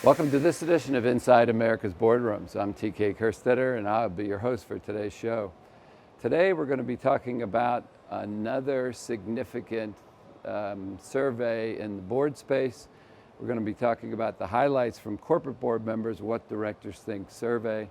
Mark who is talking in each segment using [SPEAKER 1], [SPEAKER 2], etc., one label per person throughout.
[SPEAKER 1] Welcome to this edition of Inside America's Boardrooms. I'm TK Kerstetter, and I'll be your host for today's show. Today we're going to be talking about another significant survey in the board space. We're going to be talking about the highlights from corporate board members, What Directors Think survey.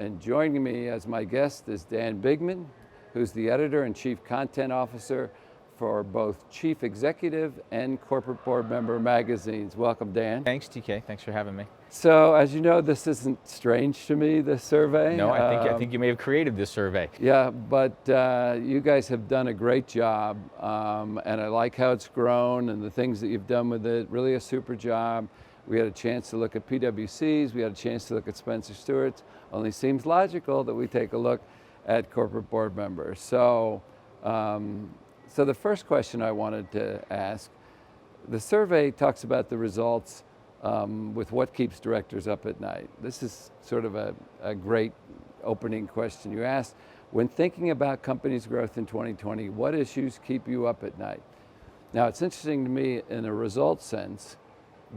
[SPEAKER 1] And joining me as my guest is Dan Bigman, who's the editor and chief content officer for both Chief Executive and Corporate Board Member magazines. Welcome, Dan.
[SPEAKER 2] Thanks, TK. Thanks for having me.
[SPEAKER 1] So, as you know, this isn't strange to me, this survey.
[SPEAKER 2] No, I think you may have created this survey.
[SPEAKER 1] Yeah, but you guys have done a great job, and I like how it's grown and the things that you've done with it. Really a super job. We had a chance to look at PwC's. We had a chance to look at Spencer Stuart's. Only seems logical that we take a look at corporate board members. So the first question I wanted to ask, the survey talks about the results with what keeps directors up at night. This is sort of a great opening question. You asked, when thinking about companies' growth in 2020, what issues keep you up at night? Now, it's interesting to me in a results sense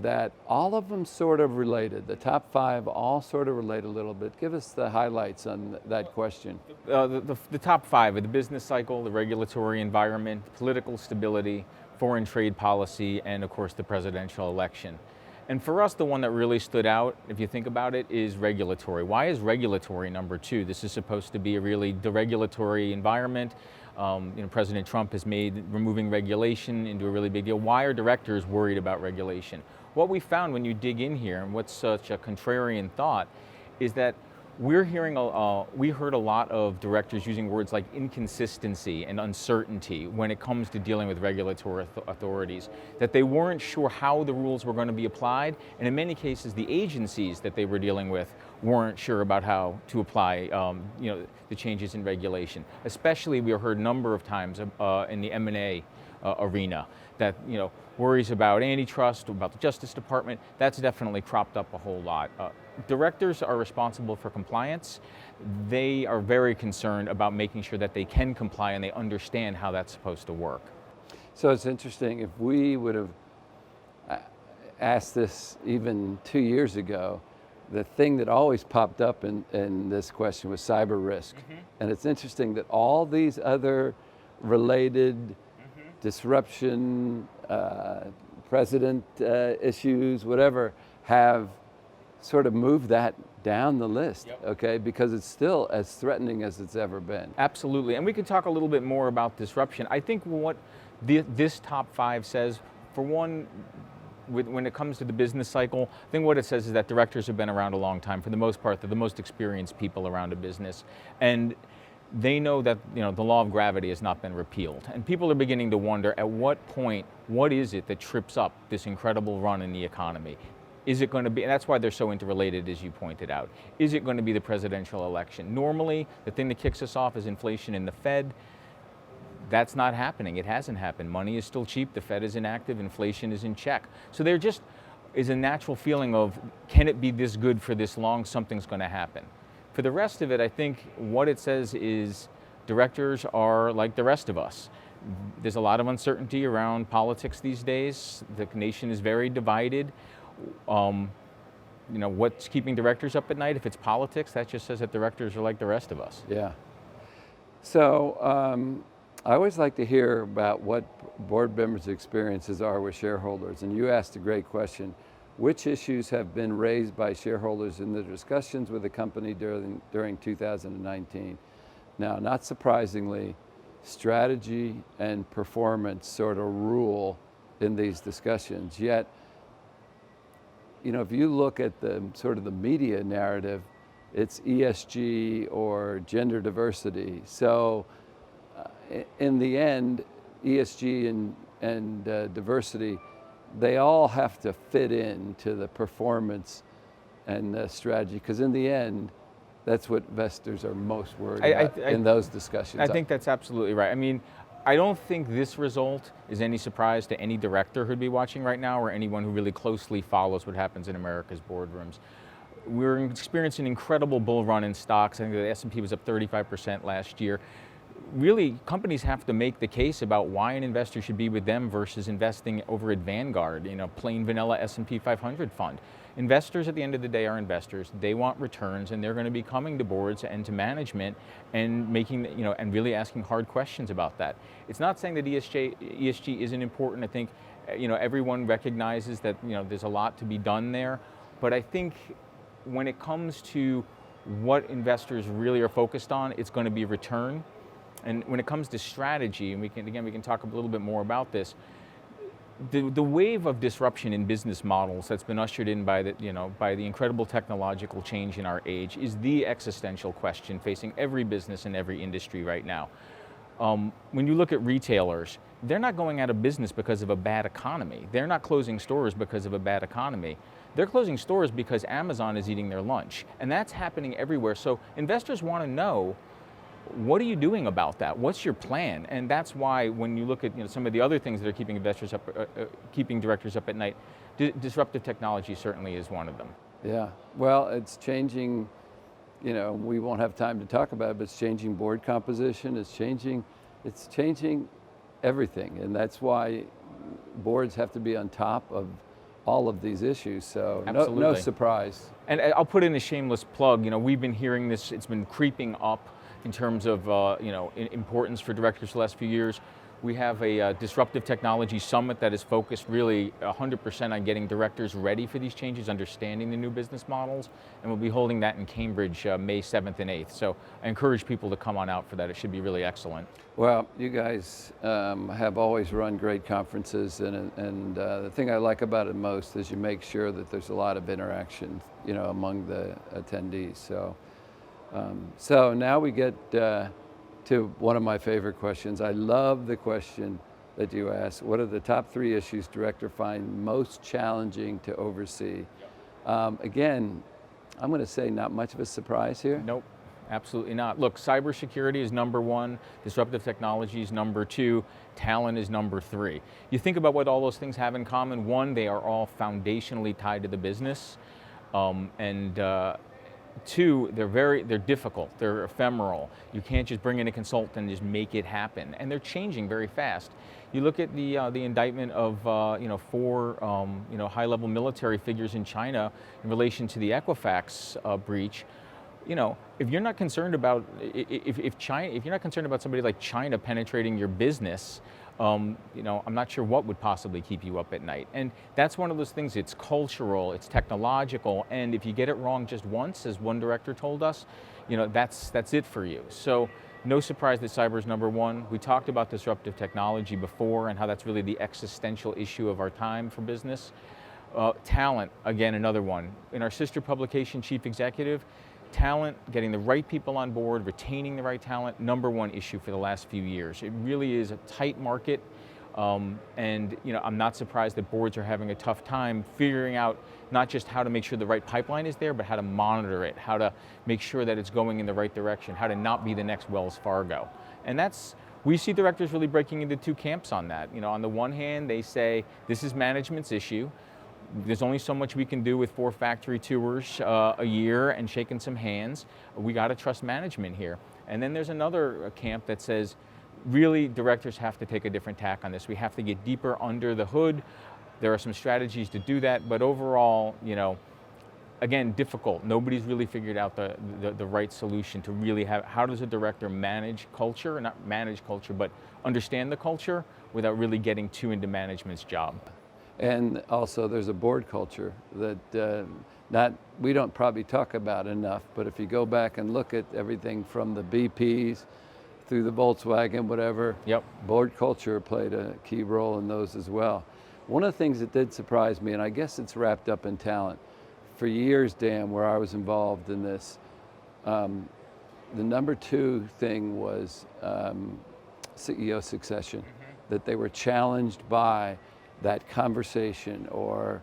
[SPEAKER 1] that all of them sort of related. The top five all sort of relate a little bit. Give us the highlights on that question.
[SPEAKER 2] The top five are the business cycle, the regulatory environment, political stability, foreign trade policy, and of course the presidential election. And for us, the one that really stood out, if you think about it, is regulatory. Why is regulatory number two? This is supposed to be a really deregulatory environment. President Trump has made removing regulation into a really big deal. Why are directors worried about regulation? What we found when you dig in here, and what's such a contrarian thought, is that we heard a lot of directors using words like inconsistency and uncertainty when it comes to dealing with regulatory authorities, that they weren't sure how the rules were going to be applied, and in many cases the agencies that they were dealing with weren't sure about how to apply the changes in regulation. Especially we heard a number of times in the M&A arena that worries about antitrust, about the Justice Department. That's definitely cropped up a whole lot. Directors are responsible for compliance. They are very concerned about making sure that they can comply and they understand how that's supposed to work.
[SPEAKER 1] So it's interesting, if we would have asked this even 2 years ago, the thing that always popped up in this question was cyber risk. Mm-hmm. And it's interesting that all these other related disruption, president issues, whatever, have sort of moved that down the list, yep. Okay, because it's still as threatening as it's ever been.
[SPEAKER 2] Absolutely, and we can talk a little bit more about disruption. I think what this top five says, for one, when it comes to the business cycle, I think what it says is that directors have been around a long time. For the most part, they're the most experienced people around a business. And they know that the law of gravity has not been repealed. And people are beginning to wonder, at what point, what is it that trips up this incredible run in the economy? Is it going to be, and that's why they're so interrelated, as you pointed out, is it going to be the presidential election? Normally, the thing that kicks us off is inflation in the Fed. That's not happening. It hasn't happened. Money is still cheap. The Fed is inactive. Inflation is in check. So there just is a natural feeling of, can it be this good for this long? Something's going to happen. For the rest of it, I think what it says is directors are like the rest of us. There's a lot of uncertainty around politics these days. The nation is very divided. What's keeping directors up at night? If it's politics, that just says that directors are like the rest of us.
[SPEAKER 1] Yeah. So I always like to hear about what board members' experiences are with shareholders. And you asked a great question. Which issues have been raised by shareholders in the discussions with the company during 2019? Now, not surprisingly, strategy and performance sort of rule in these discussions. Yet, if you look at the sort of the media narrative, it's ESG or gender diversity. So in the end, ESG and diversity, they all have to fit into the performance and the strategy, because in the end, that's what investors are most worried about in those discussions.
[SPEAKER 2] I think that's absolutely right. I mean, I don't think this result is any surprise to any director who'd be watching right now or anyone who really closely follows what happens in America's boardrooms. We're experiencing an incredible bull run in stocks. I think the S&P was up 35% last year. Really, companies have to make the case about why an investor should be with them versus investing over at Vanguard, plain vanilla S&P 500 fund. Investors at the end of the day are investors. They want returns, and they're going to be coming to boards and to management and making, and really asking hard questions about that. It's not saying that ESG isn't important. I think, everyone recognizes that, there's a lot to be done there. But I think when it comes to what investors really are focused on, it's going to be return. And when it comes to strategy, and we can talk a little bit more about this, the wave of disruption in business models that's been ushered in by the incredible technological change in our age is the existential question facing every business and every industry right now. When you look at retailers, they're not going out of business because of a bad economy. They're not closing stores because of a bad economy. They're closing stores because Amazon is eating their lunch. And that's happening everywhere. So investors want to know, what are you doing about that? What's your plan? And that's why when you look at some of the other things that are keeping investors up, keeping directors up at night, disruptive technology certainly is one of them.
[SPEAKER 1] Yeah, well, it's changing, we won't have time to talk about it, but it's changing board composition, it's changing everything. And that's why boards have to be on top of all of these issues, so no surprise.
[SPEAKER 2] And I'll put in a shameless plug, we've been hearing this, it's been creeping up in terms of importance for directors the last few years. We have a disruptive technology summit that is focused really 100% on getting directors ready for these changes, understanding the new business models, and we'll be holding that in Cambridge May 7th and 8th. So I encourage people to come on out for that. It should be really excellent.
[SPEAKER 1] Well, you guys have always run great conferences, and the thing I like about it most is you make sure that there's a lot of interaction, among the attendees. So now we get to one of my favorite questions. I love the question that you asked. What are the top 3 issues directors find most challenging to oversee? Again, I'm going to say not much of a surprise here.
[SPEAKER 2] Nope, absolutely not. Look, cybersecurity is number 1, disruptive technology is number 2, talent is number 3. You think about what all those things have in common. 1, they are all foundationally tied to the business, and 2, they're difficult, they're ephemeral. You can't just bring in a consultant and just make it happen, and they're changing very fast. You look at the indictment of 4 high-level military figures in China in relation to the Equifax breach. If you're not concerned about if you're not concerned about somebody like China penetrating your business, I'm not sure what would possibly keep you up at night. And that's one of those things. It's cultural, it's technological, and if you get it wrong just once, as one director told us, that's it for you. So no surprise that cyber is number 1. We talked about disruptive technology before and how that's really the existential issue of our time for business. Talent, again, another one. In our sister publication, Chief Executive, talent, getting the right people on board, retaining the right talent, number 1 issue for the last few years. It really is a tight market, and I'm not surprised that boards are having a tough time figuring out not just how to make sure the right pipeline is there, but how to monitor it, how to make sure that it's going in the right direction, how to not be the next Wells Fargo. And we see directors really breaking into 2 camps on that. On the one hand, they say, this is management's issue. There's only so much we can do with 4 factory tours a year and shaking some hands. We got to trust management here. And then there's another camp that says, really, directors have to take a different tack on this. We have to get deeper under the hood. There are some strategies to do that, but overall, again, difficult. Nobody's really figured out the right solution to really how does a director manage culture, not manage culture, but understand the culture without really getting too into management's job.
[SPEAKER 1] And also there's a board culture that we don't probably talk about enough, but if you go back and look at everything from the BPs through the Volkswagen, whatever,
[SPEAKER 2] yep,
[SPEAKER 1] board culture played a key role in those as well. One of the things that did surprise me, and I guess it's wrapped up in talent, for years, Dan, where I was involved in this, the number 2 thing was CEO succession, that they were challenged by that conversation or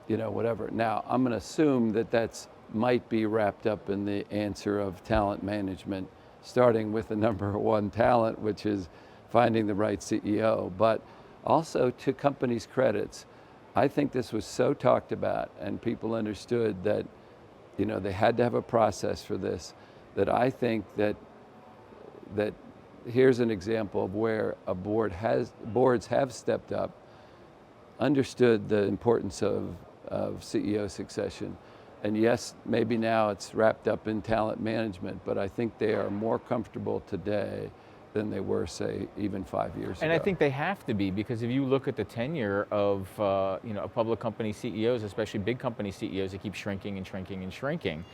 [SPEAKER 1] whatever. Now, I'm going to assume that might be wrapped up in the answer of talent management, starting with the number 1 talent, which is finding the right CEO. But also, to companies' credits, I think this was so talked about and people understood that, you know, they had to have a process for this, that I think that here's an example of where boards have stepped up, understood the importance of CEO succession. And yes, maybe now it's wrapped up in talent management, but I think they are more comfortable today than they were, say, even 5 years ago.
[SPEAKER 2] And I think they have to be, because if you look at the tenure of public company CEOs, especially big company CEOs, it keeps shrinking and shrinking and shrinking.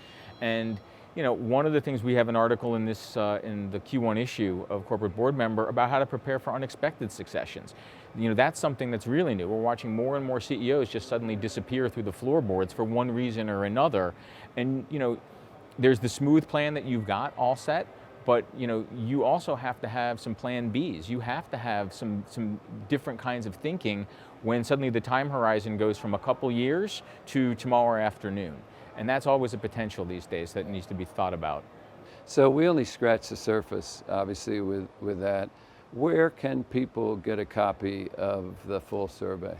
[SPEAKER 2] And one of the things, we have an article in this in the Q1 issue of Corporate Board Member about how to prepare for unexpected successions. That's something that's really new. We're watching more and more CEOs just suddenly disappear through the floorboards for one reason or another. And there's the smooth plan that you've got all set, but you also have to have some plan Bs. You have to have some different kinds of thinking when suddenly the time horizon goes from a couple years to tomorrow afternoon. And that's always a potential these days that needs to be thought about.
[SPEAKER 1] So we only scratched the surface, obviously, with that. Where can people get a copy of the full survey?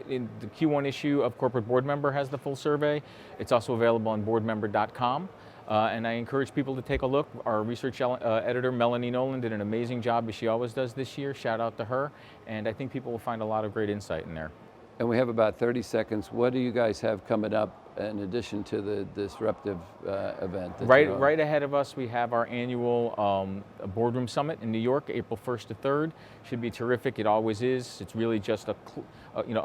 [SPEAKER 2] In the Q1 issue of Corporate Board Member has the full survey. It's also available on boardmember.com. And I encourage people to take a look. Our research editor, Melanie Nolan, did an amazing job, as she always does this year. Shout out to her. And I think people will find a lot of great insight in there.
[SPEAKER 1] And we have about 30 seconds. What do you guys have coming up in addition to the disruptive event?
[SPEAKER 2] Right ahead of us, we have our annual Boardroom Summit in New York, April 1st to 3rd. Should be terrific. It always is. It's really just a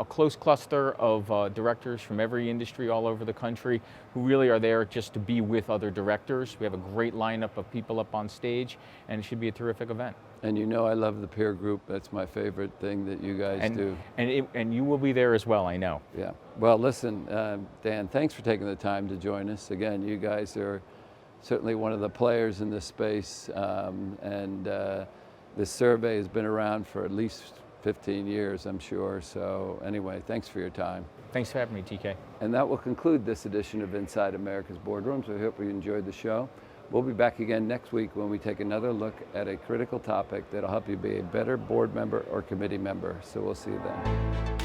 [SPEAKER 2] close cluster of directors from every industry all over the country who really are there just to be with other directors. We have a great lineup of people up on stage, and it should be a terrific event.
[SPEAKER 1] And I love the peer group. That's my favorite thing that you guys do.
[SPEAKER 2] And you will be there as well, I know.
[SPEAKER 1] Yeah. Well, listen, Dan, thanks for taking the time to join us. Again, you guys are certainly one of the players in this space, and this survey has been around for at least 15 years, I'm sure. So anyway, thanks for your time.
[SPEAKER 2] Thanks for having me, TK.
[SPEAKER 1] And that will conclude this edition of Inside America's Boardrooms. I hope you enjoyed the show. We'll be back again next week when we take another look at a critical topic that'll help you be a better board member or committee member. So we'll see you then.